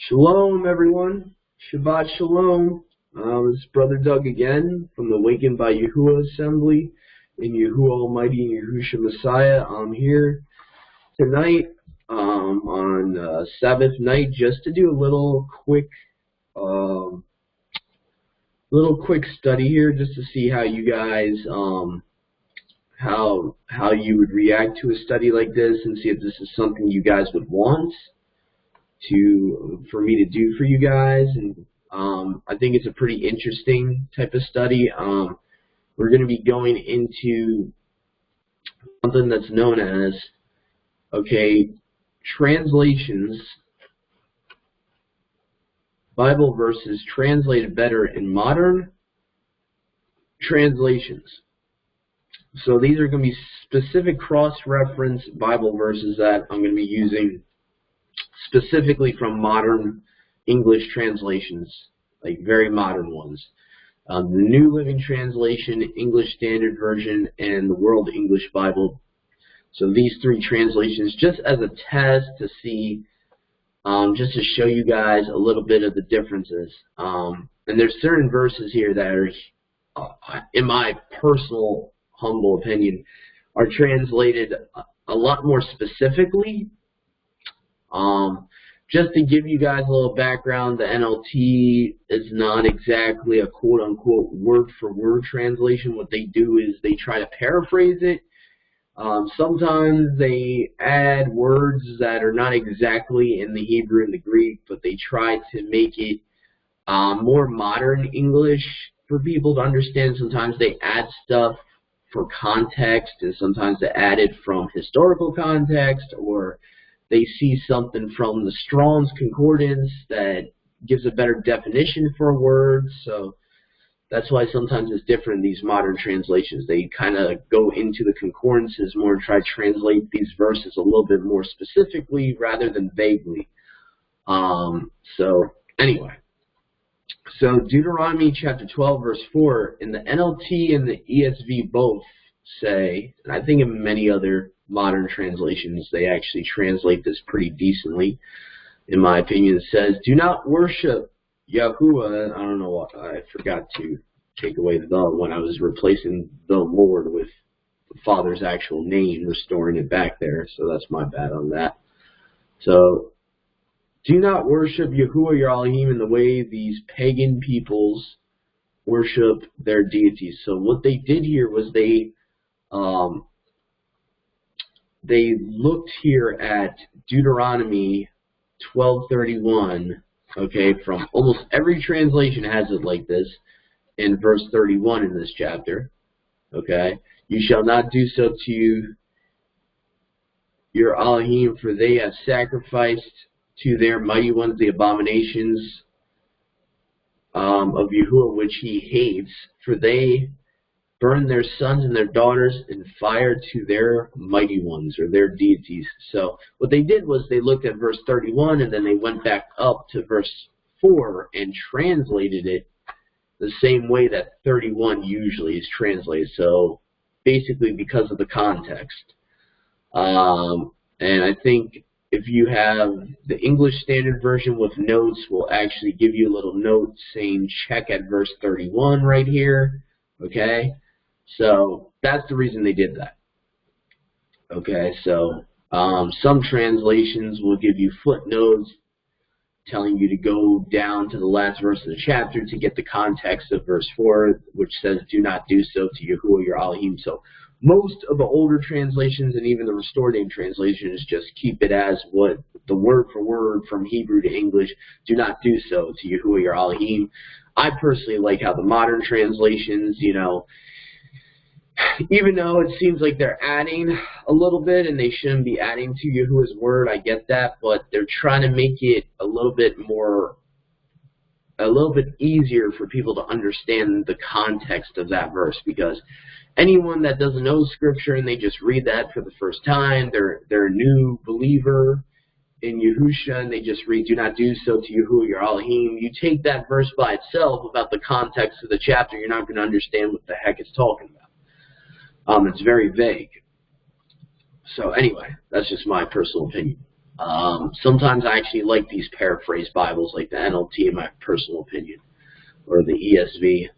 Shalom, everyone. Shabbat Shalom. This is Brother Doug again from the Awakened by Yahuwah Assembly in Yahuwah Almighty and Yahushua Messiah. I'm here tonight on Sabbath night just to do a little quick study here, just to see how you guys how you would react to a study like this, and see if this is something you guys would want for me to do for you guys. And I think it's a pretty interesting type of study. We're going to be going into something that's known as, translations, Bible verses translated better in modern translations. So these are going to be specific cross-reference Bible verses that I'm going to be using specifically from modern English translations, like very modern ones. The New Living Translation, English Standard Version, and the World English Bible. So these three translations, just as a test to see, just to show you guys a little bit of the differences. And there's certain verses here that are, in my personal humble opinion, are translated a lot more specifically. Just to give you guys a little background, the NLT is not exactly a quote-unquote word-for-word translation. What they do is they try to paraphrase it. Sometimes they add words that are not exactly in the Hebrew and the Greek, but they try to make it more modern English for people to understand. Sometimes they add stuff for context, and sometimes they add it from historical context, or they see something from the Strong's Concordance that gives a better definition for a word. So that's why sometimes it's different in these modern translations. They kind of go into the concordances more and try to translate these verses a little bit more specifically rather than vaguely. So anyway, so Deuteronomy chapter 12 verse 4 in the NLT and the ESV both say, and I think in many other modern translations they actually translate this pretty decently, in my opinion. It says, "Do not worship Yahuwah." I don't know what, I forgot to take away the when I was replacing the Lord with the Father's actual name, restoring it back there, so that's my bad on that. So, do not worship Yahuwah your Elohim in the way these pagan peoples worship their deities. So what they did here was they looked here at Deuteronomy 12:31, from almost every translation has it like this, in verse 31 in this chapter, "You shall not do so to your Elohim, for they have sacrificed to their mighty ones the abominations of Yahuwah which he hates, for they burn their sons and their daughters in fire to their mighty ones," or their deities. So what they did was they looked at verse 31 and then they went back up to verse 4 and translated it the same way that 31 usually is translated. So basically because of the context. And I think if you have the English Standard Version with notes, will actually give you a little note saying check at verse 31 right here. So that's the reason they did that. So some translations will give you footnotes telling you to go down to the last verse of the chapter to get the context of verse 4, which says, "Do not do so to Yahuwah your Elohim." So most of the older translations and even the Restored Name translations just keep it as what the word for word from Hebrew to English, "Do not do so to Yahuwah your Elohim." I personally like how the modern translations, even though it seems like they're adding a little bit and they shouldn't be adding to Yahuwah's word, I get that, but they're trying to make it a little bit easier for people to understand the context of that verse, because anyone that doesn't know scripture and they just read that for the first time, they're a new believer in Yahusha and they just read, "Do not do so to Yahuwah your Elohim." You take that verse by itself without the context of the chapter, you're not going to understand what the heck it's talking about. It's very vague. So anyway, that's just my personal opinion. Sometimes I actually like these paraphrased Bibles, like the NLT, in my personal opinion, or the ESV.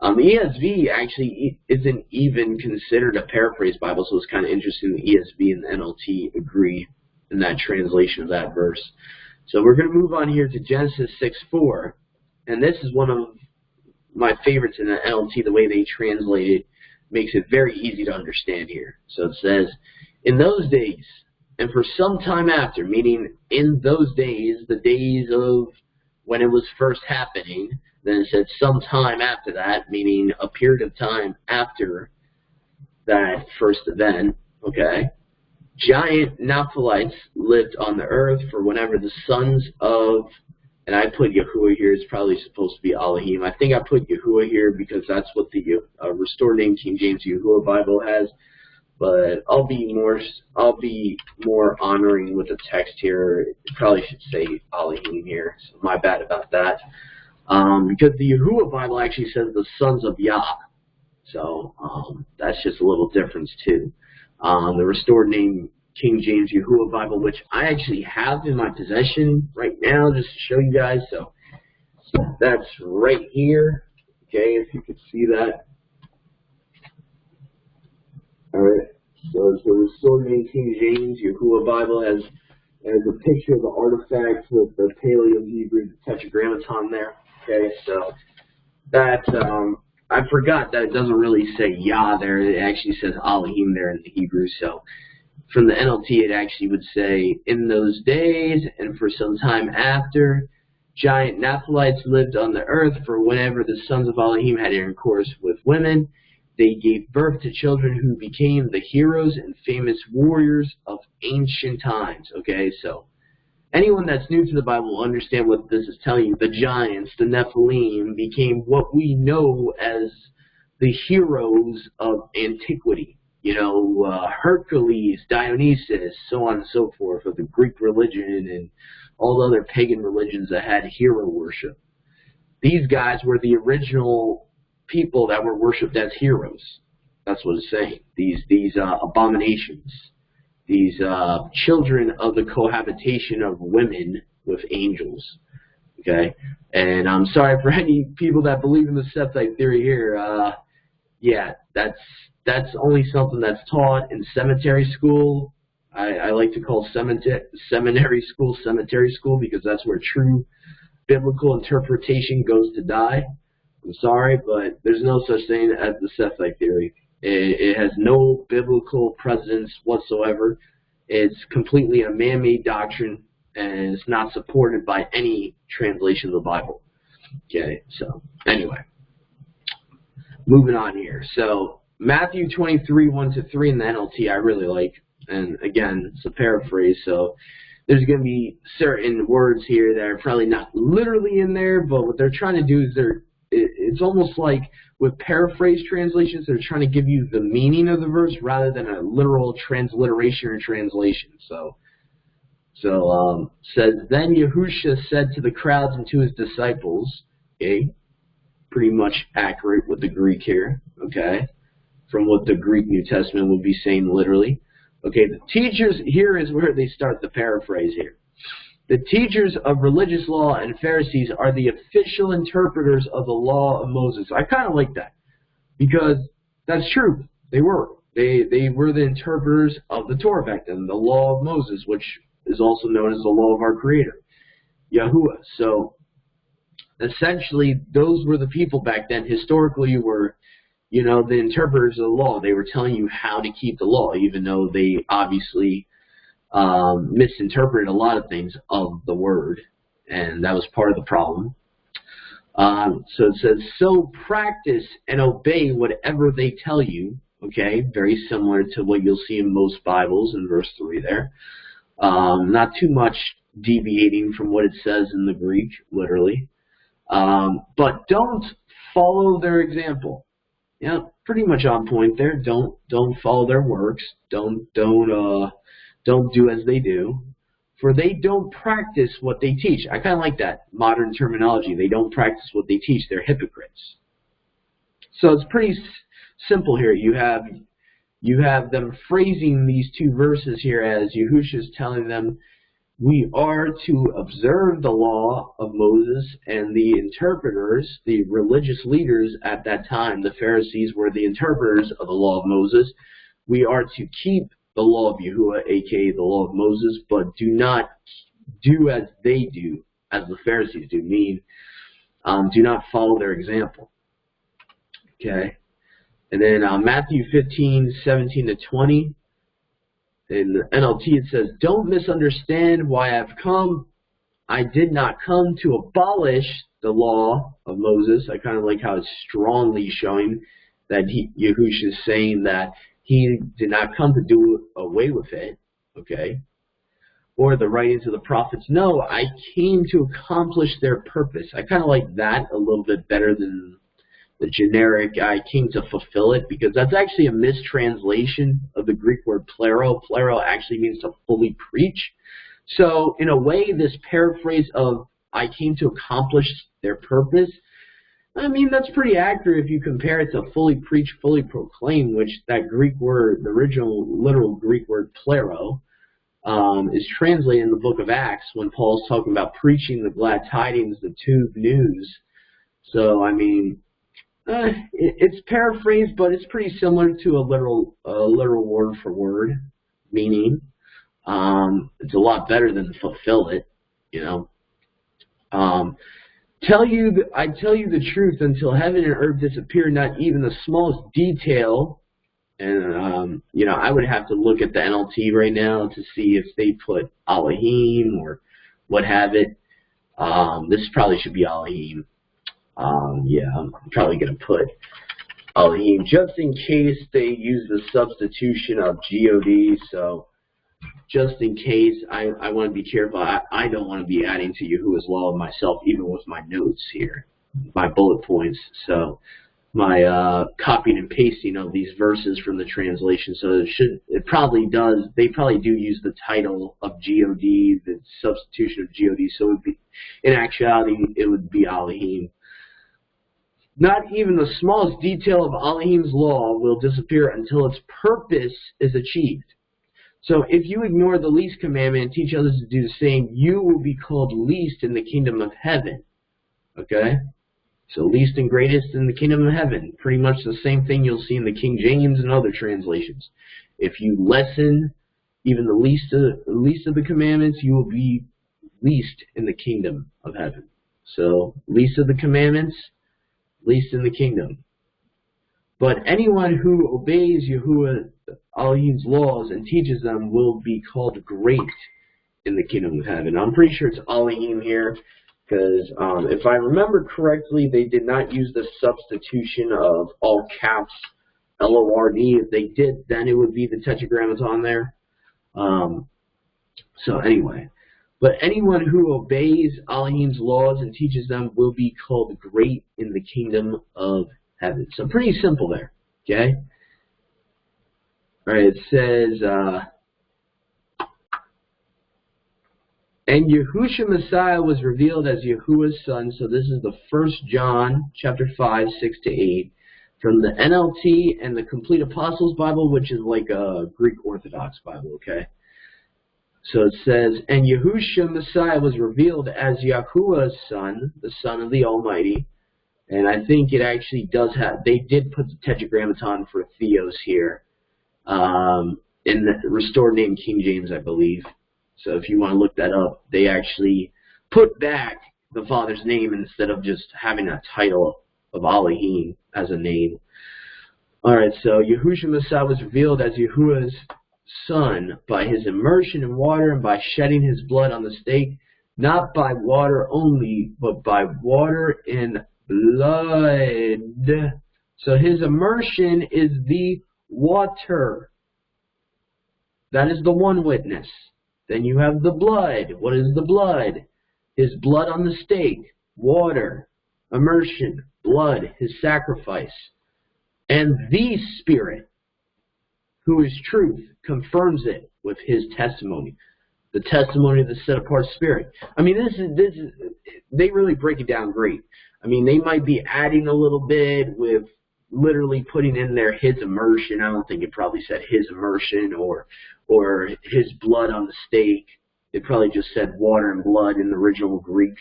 The ESV actually isn't even considered a paraphrased Bible, so it's kind of interesting the ESV and the NLT agree in that translation of that verse. So we're going to move on here to Genesis 6:4, and this is one of my favorites in the NLT. The way they translate it makes it very easy to understand here. So it says, in those days, and for some time after, meaning in those days, the days of when it was first happening. Then it said sometime after that, meaning a period of time after that first event, okay? Giant Nephilites lived on the earth for whenever the sons of, and I put Yahuwah here, it's probably supposed to be Elohim. I think I put Yahuwah here because that's what the Restored Name King James Yahuwah Bible has. But I'll be more honoring with the text here. It probably should say Elohim here, so my bad about that. Because the Yahuwah Bible actually says the sons of Yah. So that's just a little difference too. The Restored Name King James Yahuwah Bible, which I actually have in my possession right now just to show you guys. So that's right here. Okay, if you could see that. Alright, so it's the Restored Name King James Yahuwah Bible has a picture of the artifacts with the Paleo-Hebrew Tetragrammaton there. Okay, so that, I forgot that it doesn't really say Yah there. It actually says Elohim there in the Hebrew. So from the NLT, it actually would say, in those days and for some time after, giant Nephilites lived on the earth, for whenever the sons of Elohim had intercourse with women, they gave birth to children who became the heroes and famous warriors of ancient times. Okay, so anyone that's new to the Bible will understand what this is telling you. The giants, the Nephilim, became what we know as the heroes of antiquity. You know, Hercules, Dionysus, so on and so forth, of the Greek religion and all the other pagan religions that had hero worship. These guys were the original people that were worshipped as heroes. That's what it's saying. These abominations. These children of the cohabitation of women with angels. Okay? And I'm sorry for any people that believe in the Septite theory here. Yeah, that's only something that's taught in cemetery school. I like to call seminary school cemetery school because that's where true biblical interpretation goes to die. I'm sorry, but there's no such thing as the Septite theory. It has no biblical presence whatsoever. It's completely a man-made doctrine, and it's not supported by any translation of the Bible. Okay, so anyway, moving on here. So Matthew 23, 1-3 in the NLT I really like, and again, it's a paraphrase, so there's going to be certain words here that are probably not literally in there, but what they're trying to do is it's almost like with paraphrase translations, they're trying to give you the meaning of the verse rather than a literal transliteration or translation. So says, then Yahushua said to the crowds and to his disciples, okay, pretty much accurate with the Greek here, okay, from what the Greek New Testament would be saying literally. Okay, the teachers, here is where they start the paraphrase here. The teachers of religious law and Pharisees are the official interpreters of the law of Moses. I kind of like that because that's true. They were. They were the interpreters of the Torah back then, the law of Moses, which is also known as the law of our Creator, Yahuwah. So essentially, those were the people back then. Historically, were, you know, the interpreters of the law. They were telling you how to keep the law, even though they obviously misinterpreted a lot of things of the word, and that was part of the problem. So it says, so practice and obey whatever they tell you. Okay, very similar to what you'll see in most Bibles in verse 3 there. Not too much deviating from what it says in the Greek, literally. But don't follow their example. Yeah, pretty much on point there. Don't follow their works. Don't do as they do, for they don't practice what they teach. I kind of like that modern terminology. They don't practice what they teach. They're hypocrites. So it's pretty simple here. You have you have them phrasing these two verses here as Yahushua is telling them, we are to observe the law of Moses, and the interpreters, the religious leaders at that time, the Pharisees were the interpreters of the law of Moses. We are to keep the law of Yahuwah, aka the law of Moses, but do not do as they do, as the Pharisees do, meaning do not follow their example. Okay? And then Matthew 15:17 to 20. In the NLT it says, don't misunderstand why I've come. I did not come to abolish the law of Moses. I kind of like how it's strongly showing that Yahushua is saying that he did not come to do away with it. Okay? Or the writings of the prophets. No, I came to accomplish their purpose. I kind of like that a little bit better than the generic, I came to fulfill it, because that's actually a mistranslation of the Greek word plero. Plero actually means to fully preach. So in a way, this paraphrase of I came to accomplish their purpose, I mean, that's pretty accurate if you compare it to fully preach, fully proclaim, which that Greek word, the original literal Greek word plero, is translated in the book of Acts when Paul's talking about preaching the glad tidings, the tube news. So, I mean, it's paraphrased, but it's pretty similar to a literal word for word meaning. It's a lot better than fulfill it, you know. I tell you the truth, until heaven and earth disappear, not even the smallest detail. And you know, I would have to look at the NLT right now to see if they put Elohim or what have it. This probably should be Elohim. Yeah, I'm probably going to put Elohim just in case they use the substitution of God. So just in case, I want to be careful. I don't want to be adding to Yahuwah's law myself, even with my notes here, my bullet points. So my copying and pasting of these verses from the translation. So it probably does. They probably do use the title of God, the substitution of God. So it would be, in actuality, it would be Elohim. Not even the smallest detail of Elohim's law will disappear until its purpose is achieved. So if you ignore the least commandment and teach others to do the same, you will be called least in the kingdom of heaven. Okay? So least and greatest in the kingdom of heaven. Pretty much the same thing you'll see in the King James and other translations. If you lessen even the least of the commandments, you will be least in the kingdom of heaven. So least of the commandments, least in the kingdom. But anyone who obeys Yahuwah Elohim's laws and teaches them will be called great in the kingdom of heaven. I'm pretty sure it's Elohim here, because if I remember correctly, they did not use the substitution of all caps L-O-R-D. If they did, then it would be the Tetragrammaton there. So anyway. But anyone who obeys Elohim's laws and teaches them will be called great in the kingdom of heaven. So pretty simple there, okay? All right, it says, and Yahushua Messiah was revealed as Yahuwah's son. So this is the 1 John chapter 5, 6 to 8, from the NLT and the Complete Apostles Bible, which is like a Greek Orthodox Bible, okay? So it says, and Yahushua Messiah was revealed as Yahuwah's son, the Son of the Almighty. And I think it actually does have, they did put the Tetragrammaton for Theos here, in the Restored Name King James, I believe. So if you want to look that up, they actually put back the Father's name instead of just having a title of Elohim as a name. Alright, so Yahushua Messiah was revealed as Yahuwah's son by his immersion in water and by shedding his blood on the stake, not by water only, but by water and blood. So his immersion is the water. That is the one witness. Then you have the blood. What is the blood? His blood on the stake, water, immersion, blood, his sacrifice. And the Spirit, who is truth, confirms it with his testimony. The testimony of the set-apart Spirit. I mean, this is, they really break it down great. I mean, they might be adding a little bit with literally putting in there his immersion. I don't think it probably said his immersion or his blood on the stake. It probably just said water and blood in the original Greek.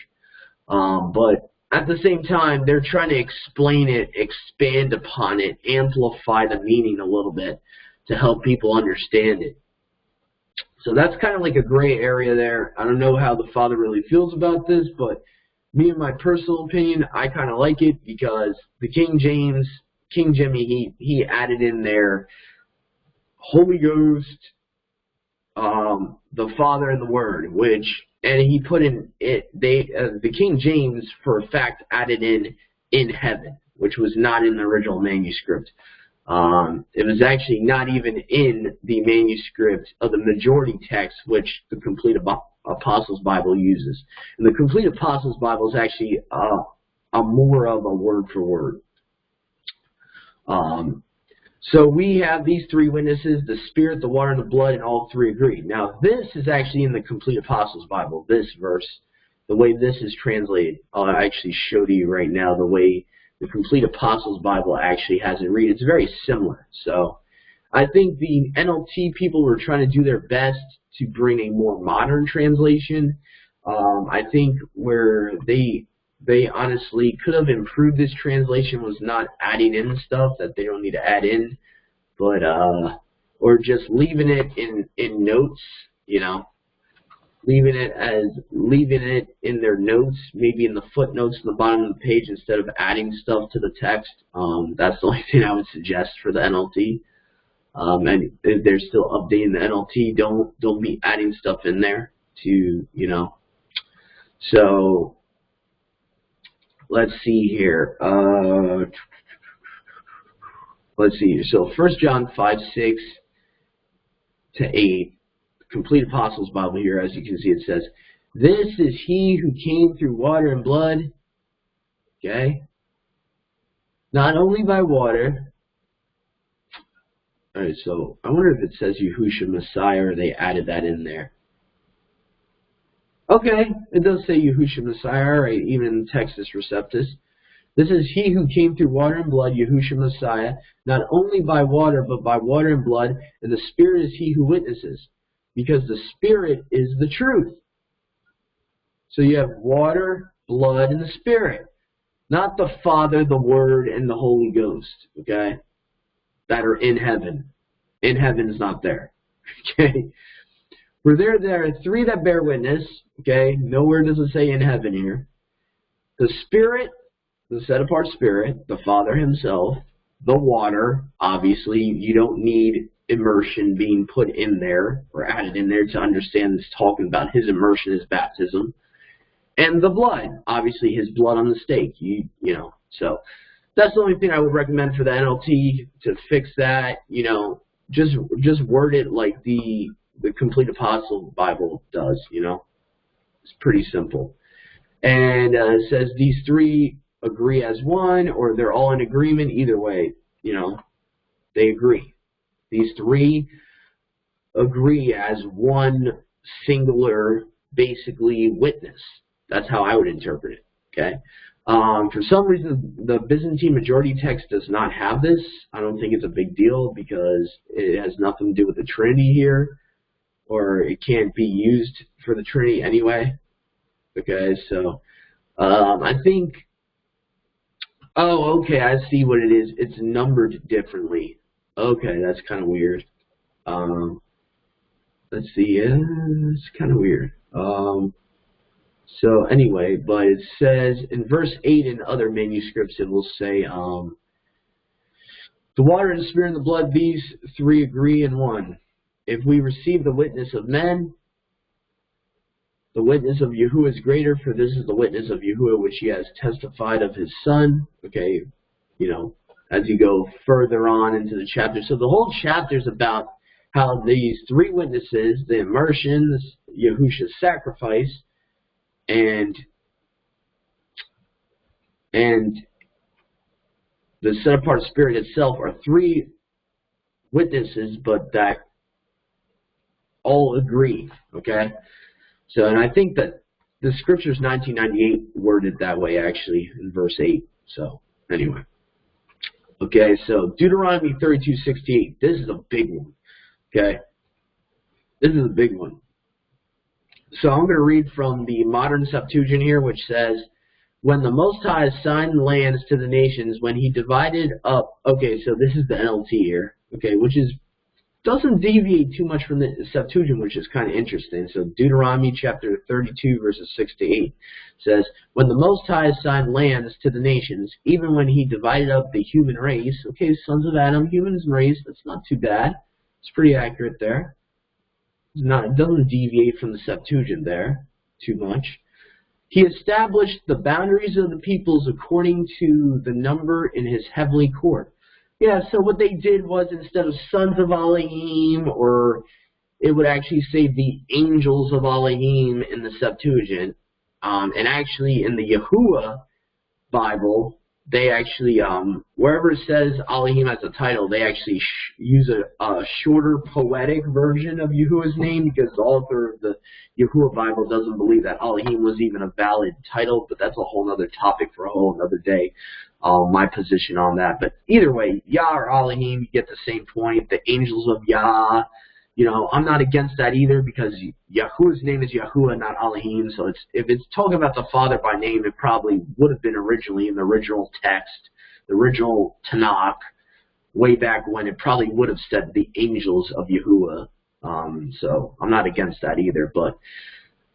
But at the same time, they're trying to explain it, expand upon it, amplify the meaning a little bit to help people understand it. So that's kind of like a gray area there. I don't know how the Father really feels about this, but me and my personal opinion, I kind of like it because the King Jimmy, he added in there Holy Ghost, the Father and the Word, and he put in it. The King James, for a fact, added in heaven, which was not in the original manuscript. It was actually not even in the manuscript of the majority text, which the Complete Apostles Bible uses. And the Complete Apostles Bible is actually a more of a word for word. So we have these three witnesses, the Spirit, the water, and the blood, and all three agree. Now, this is actually in the Complete Apostles Bible, this verse, the way this is translated. I'll actually show to you right now the way the Complete Apostles Bible actually has it read. It's very similar. So I think the NLT people were trying to do their best to bring a more modern translation. I think where they honestly could have improved this translation was not adding in stuff that they don't need to add in, but or just leaving it in notes, you know, leaving it in their notes, maybe in the footnotes in the bottom of the page instead of adding stuff to the text. That's the only thing I would suggest for the NLT. And if they're still updating the NLT, don't be adding stuff in there to, you know. So let's see here. Let's see. So 1 John 5:6 to 8, Complete Apostles Bible here, as you can see, it says, "This is he who came through water and blood." Okay. Not only by water. All right. So I wonder if it says Yahushua Messiah or they added that in there. Okay, it does say Yahushua Messiah, right? Even in Textus Receptus. "This is he who came through water and blood, Yahushua Messiah, not only by water, but by water and blood, and the Spirit is he who witnesses, because the Spirit is the truth." So you have water, blood, and the Spirit. Not the Father, the Word, and the Holy Ghost, okay? That are in heaven. In heaven is not there, okay? For there are three that bear witness, okay? Nowhere does it say in heaven here. The Spirit, the set-apart Spirit, the Father himself, the water, obviously, you don't need immersion being put in there or added in there to understand it's talking about his immersion, his baptism, and the blood, obviously his blood on the stake, you know. So that's the only thing I would recommend for the NLT to fix that, you know. Just word it like the Complete Apostle Bible does, you know. It's pretty simple. And it says these three agree as one, or they're all in agreement. Either way, you know, they agree. These three agree as one singular, basically, witness. That's how I would interpret it, okay? For some reason, the Byzantine majority text does not have this. I don't think it's a big deal because it has nothing to do with the Trinity here, or it can't be used for the Trinity anyway. Okay, so I think, oh, okay, I see what it is. It's numbered differently. Okay, that's kind of weird. Let's see, it's kind of weird. So anyway, but it says in verse 8 in other manuscripts, it will say, "The water and the Spirit and the blood, these three agree in one. If we receive the witness of men, the witness of Yahuwah is greater, for this is the witness of Yahuwah which he has testified of his Son." Okay, you know, as you go further on into the chapter. So the whole chapter is about how these three witnesses, the immersion, Yahushua's sacrifice, and the set-apart Spirit itself are three witnesses, but that all agree, okay? So, and I think that the Scripture's 1998 worded that way, actually, in verse 8. So, anyway. Okay, so Deuteronomy 32:68. This is a big one. Okay, this is a big one. So I'm going to read from the Modern Septuagint here, which says, when the Most High assigned lands to the nations, when he divided up, okay, so this is the NLT here, okay, which doesn't deviate too much from the Septuagint, which is kind of interesting. So Deuteronomy chapter 32, verses 6 to 8 says, when the Most High assigned lands to the nations, even when he divided up the human race, okay, sons of Adam, humans race, that's not too bad. It's pretty accurate there. It doesn't deviate from the Septuagint there too much. He established the boundaries of the peoples according to the number in his heavenly court. Yeah, so what they did was, instead of sons of Elohim, or it would actually say the angels of Elohim in the Septuagint, and actually in the Yahuwah Bible, they actually, wherever it says Elohim as a title, they actually use a shorter poetic version of Yahuwah's name, because the author of the Yahuwah Bible doesn't believe that Elohim was even a valid title, but that's a whole other topic for a whole other day, my position on that. But either way, Yah or Elohim, you get the same point. The angels of Yah, you know, I'm not against that either, because Yahuwah's name is Yahuwah, not Elohim. So if it's talking about the Father by name, it probably would have been originally in the original text, the original Tanakh, way back when. It probably would have said the angels of Yahuwah. So I'm not against that either. But,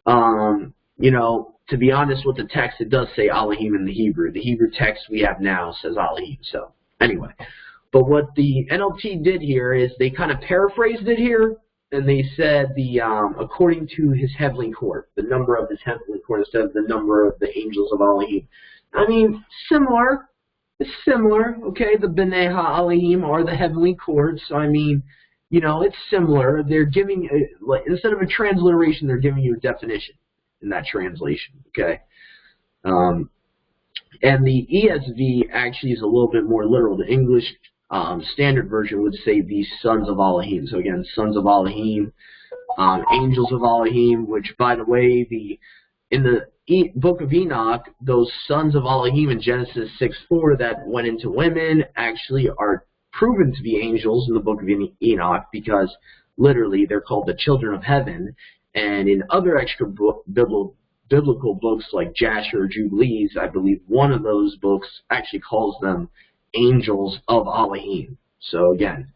you know, to be honest with the text, it does say Elohim in the Hebrew. The Hebrew text we have now says Elohim. So anyway. But what the NLT did here is they kind of paraphrased it here, and they said according to his heavenly court, the number of his heavenly court instead of the number of the angels of Elohim. I mean, similar. It's similar, okay? The B'nai HaElohim are the heavenly court, so I mean, you know, it's similar. They're giving, like, instead of a transliteration, they're giving you a definition in that translation, okay? And the ESV actually is a little bit more literal. The English Standard Version would say the sons of Elohim. So again, sons of Elohim, angels of Elohim, which, by the way, in the book of Enoch, those sons of Elohim in Genesis 6:4 that went into women actually are proven to be angels in the book of Enoch, because literally they're called the children of heaven. And in other extra biblical books like Jasher or Jubilees, I believe one of those books actually calls them angels of Elohim. So again,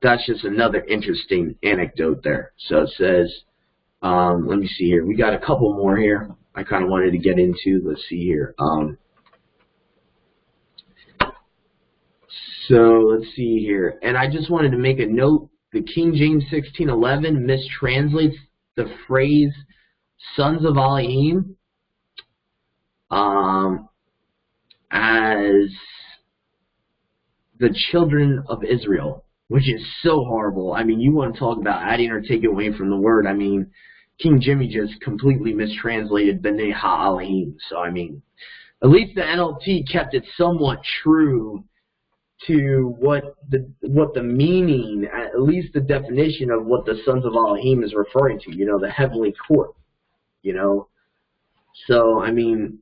that's just another interesting anecdote there. So it says, let me see here. We got a couple more here I kind of wanted to get into. Let's see here. So let's see here. And I just wanted to make a note. The King James 1611 mistranslates the phrase sons of Elohim as the children of Israel, which is so horrible. I mean, you want to talk about adding or taking away from the word. I mean, King Jimmy just completely mistranslated B'nai HaElohim. So, I mean, at least the NLT kept it somewhat true to what the meaning, at least the definition of what the sons of Elohim is referring to, you know, the heavenly court, you know. So, I mean,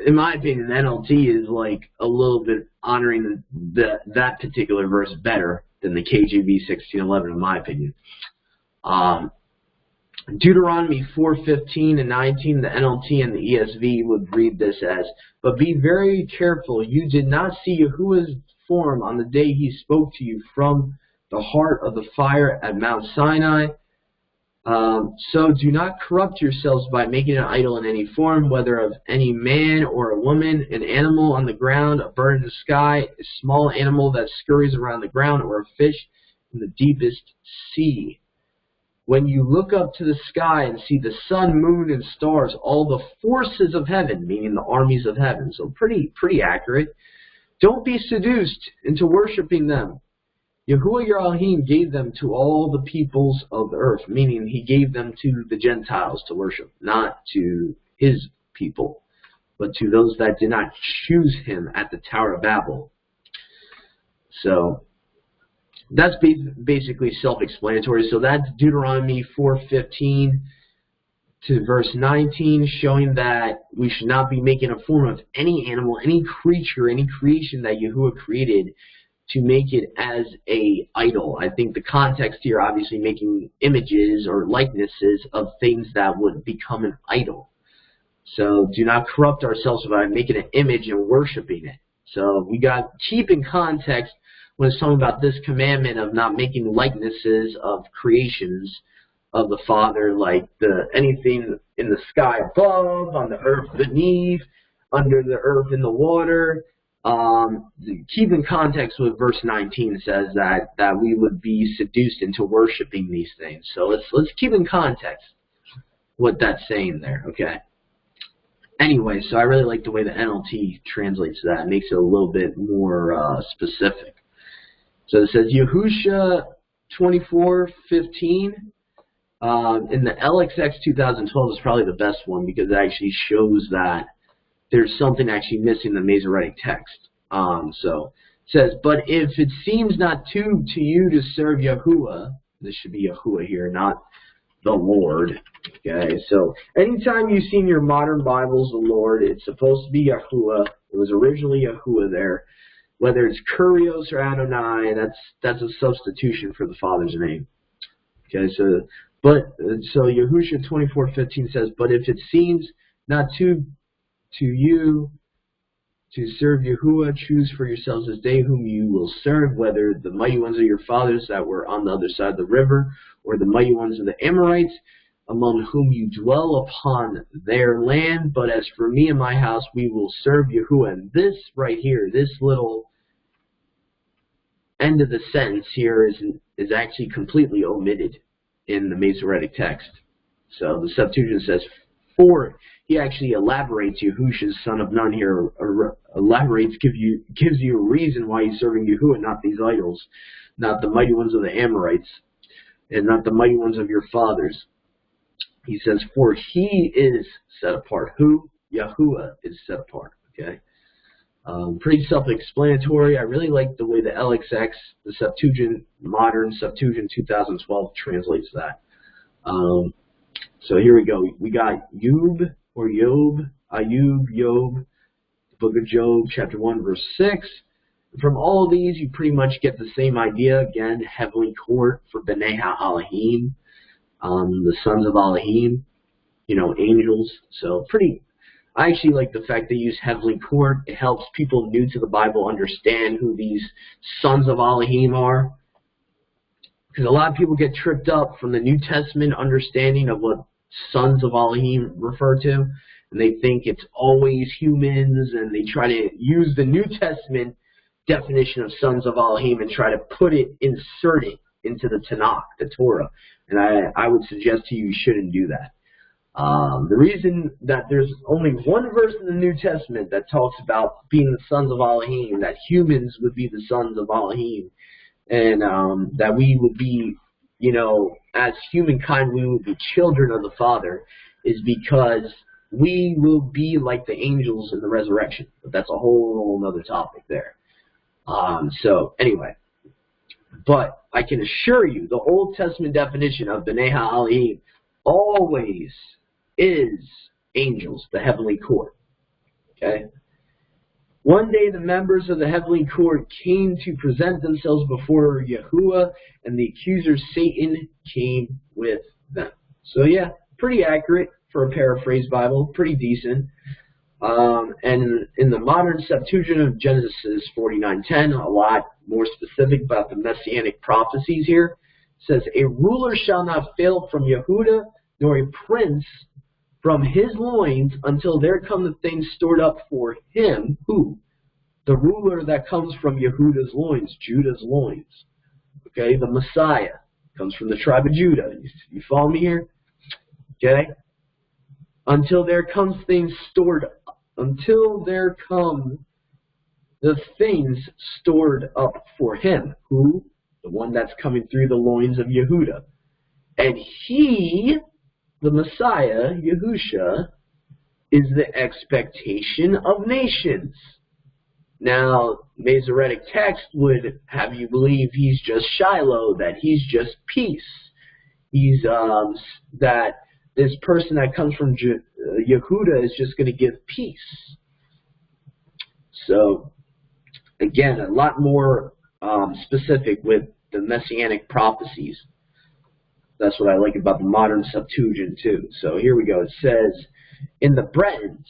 in my opinion, the NLT is like a little bit honoring that particular verse better than the KJV 1611, in my opinion. Deuteronomy 4:15 and 19, the NLT and the ESV would read this as, but be very careful, you did not see Yahuwah's form on the day he spoke to you from the heart of the fire at Mount Sinai. So do not corrupt yourselves by making an idol in any form, whether of any man or a woman, an animal on the ground, a bird in the sky, a small animal that scurries around the ground, or a fish in the deepest sea. When you look up to the sky and see the sun, moon, and stars, all the forces of heaven, meaning the armies of heaven, so pretty accurate, don't be seduced into worshiping them. Yahuwah your Elohim gave them to all the peoples of the earth, meaning he gave them to the Gentiles to worship, not to his people, but to those that did not choose him at the Tower of Babel. So that's basically self-explanatory. So that's Deuteronomy 4:15 to verse 19, showing that we should not be making a form of any animal, any creature, any creation that Yahuwah created to make it as a idol. I think the context here, obviously, making images or likenesses of things that would become an idol. So do not corrupt ourselves by making an image and worshiping it. So we got keep in context when it's talking about this commandment of not making likenesses of creations of the Father, like anything in the sky above, on the earth beneath, under the earth in the water. Keep in context what verse 19 says, that we would be seduced into worshiping these things. So let's keep in context what that's saying there, okay? Anyway, so I really like the way the NLT translates that. It makes it a little bit more specific. So it says Yahusha 24:15. In the LXX 2012 is probably the best one because it actually shows that there's something actually missing in the Masoretic text. So it says, but if it seems not to you to serve Yahuwah, this should be Yahuwah here, not the Lord. Okay, so anytime you see in your modern Bibles the Lord, it's supposed to be Yahuwah. It was originally Yahuwah there. Whether it's Kurios or Adonai, that's a substitution for the Father's name. Okay, so Yahusha 24:15 says, but if it seems not to you to serve Yahuwah, choose for yourselves this day whom you will serve, whether the mighty ones of your fathers that were on the other side of the river, or the mighty ones of the Amorites, among whom you dwell upon their land. But as for me and my house, we will serve Yahuwah. And this right here, this little end of the sentence here is actually completely omitted in the Masoretic text. So the Septuagint says, for he actually elaborates, Yahusha's son of Nun here elaborates, gives you a reason why he's serving Yahuwah, not these idols, not the mighty ones of the Amorites, and not the mighty ones of your fathers. He says, for he is set apart. Who? Yahuwah is set apart. Okay. Pretty self-explanatory. I really like the way the LXX, the Septuagint, modern Septuagint 2012 translates that. So here we go. We got Ayub, Job, the book of Job, chapter 1, verse 6. From all of these, you pretty much get the same idea. Again, heavenly court for Bnei HaElohim, the sons of Elohim, angels. So I actually like the fact they use heavenly court. It helps people new to the Bible understand who these sons of Elohim are. Because a lot of people get tripped up from the New Testament understanding of what sons of Elohim refer to. And they think it's always humans. And they try to use the New Testament definition of sons of Elohim and try to insert it into the Tanakh, the Torah. And I would suggest to you shouldn't do that. The reason that there's only one verse in the New Testament that talks about being the sons of Elohim, that humans would be the sons of Elohim, and that we would be, as humankind, we would be children of the Father, is because we will be like the angels in the resurrection. But that's a whole other topic there. So anyway, but I can assure you the Old Testament definition of Bnei HaElohim always is angels, the heavenly court. Okay? One day the members of the heavenly court came to present themselves before Yahuwah, and the accuser Satan came with them. So yeah, pretty accurate for a paraphrased Bible, pretty decent. And in the modern Septuagint of Genesis 49:10, a lot more specific about the messianic prophecies here, says, a ruler shall not fail from Yehuda, nor a prince from his loins, until there come the things stored up for him. Who? The ruler that comes from Yehuda's loins, Judah's loins. Okay, the Messiah comes from the tribe of Judah. You follow me here? Okay? Until there comes things stored up. Until there come the things stored up for him. Who? The one that's coming through the loins of Yehuda. And he, the Messiah, Yahusha, is the expectation of nations. Now, Masoretic text would have you believe he's just Shiloh, that he's just peace. He's that this person that comes from Yehuda is just going to give peace. So, again, a lot more specific with the Messianic prophecies. That's what I like about the modern Septuagint, too. So here we go. It says, in the Bretons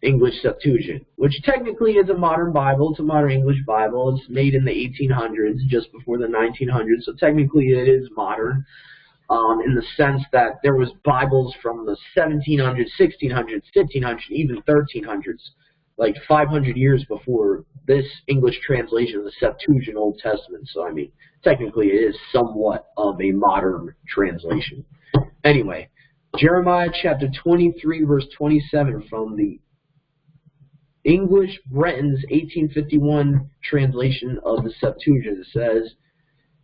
English Septuagint, which technically is a modern Bible. It's a modern English Bible. It's made in the 1800s, just before the 1900s. So technically it is modern in the sense that there was Bibles from the 1700s, 1600s, 1500s, even 1300s, like 500 years before this English translation of the Septuagint Old Testament. So, I mean, technically it is somewhat of a modern translation. Anyway, Jeremiah chapter 23, verse 27 from the English Bretons 1851 translation of the Septuagint. It says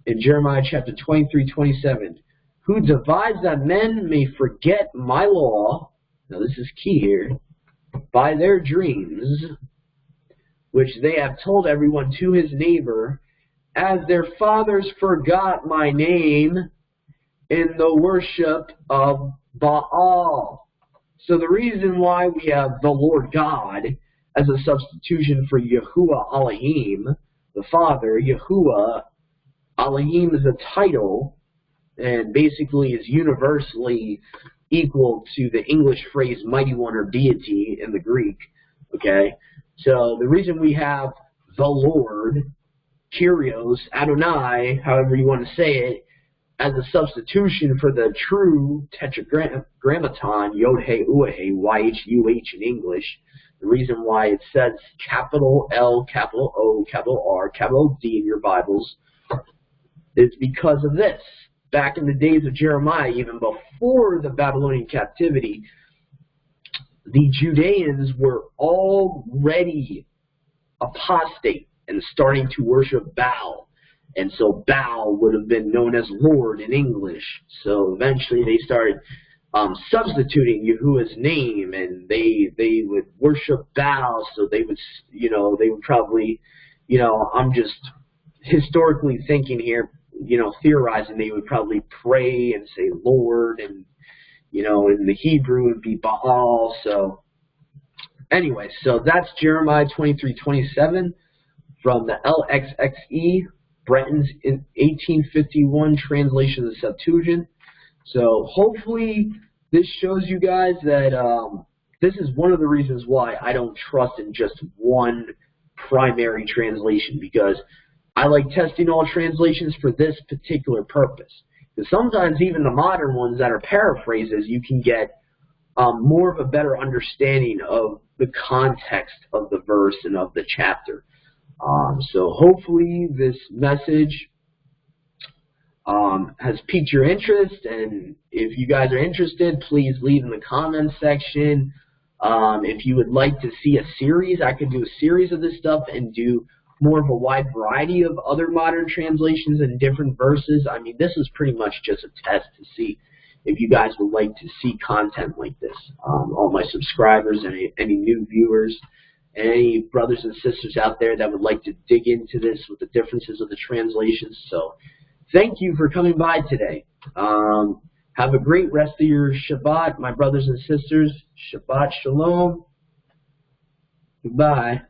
in Jeremiah chapter 23:27, who divides that men may forget my law, now this is key here, by their dreams, which they have told everyone to his neighbor, as their fathers forgot my name in the worship of Baal. So the reason why we have the Lord God as a substitution for Yahuwah Elohim, the Father, Yahuwah Elohim is a title and basically is universally equal to the English phrase mighty one or deity in the Greek. Okay? So the reason we have the Lord, Kyrios, Adonai, however you want to say it, as a substitution for the true tetragrammaton, Yod-He-Uah-He, Y-H-U-H in English, the reason why it says capital L, capital O, capital R, capital D in your Bibles is because of this. Back in the days of Jeremiah, even before the Babylonian captivity, the Judeans were already apostate and starting to worship Baal. And so Baal would have been known as Lord in English. So eventually they started substituting Yahuwah's name, and they would worship Baal. So they would, they would probably, I'm just historically thinking here, theorizing they would probably pray and say Lord, and, in the Hebrew it would be Baal. So anyway, so that's Jeremiah 23:27 from the LXXE, Bretons in 1851 translation of the Septuagint. So hopefully this shows you guys that this is one of the reasons why I don't trust in just one primary translation, because I like testing all translations for this particular purpose. Because sometimes even the modern ones that are paraphrases, you can get more of a better understanding of the context of the verse and of the chapter. So hopefully this message has piqued your interest, and if you guys are interested, please leave in the comments section. If you would like to see a series, I could do a series of this stuff and do more of a wide variety of other modern translations and different verses. I mean, this is pretty much just a test to see if you guys would like to see content like this. All my subscribers, any new viewers, and any brothers and sisters out there that would like to dig into this with the differences of the translations. So thank you for coming by today. Have a great rest of your Shabbat, my brothers and sisters. Shabbat Shalom. Goodbye.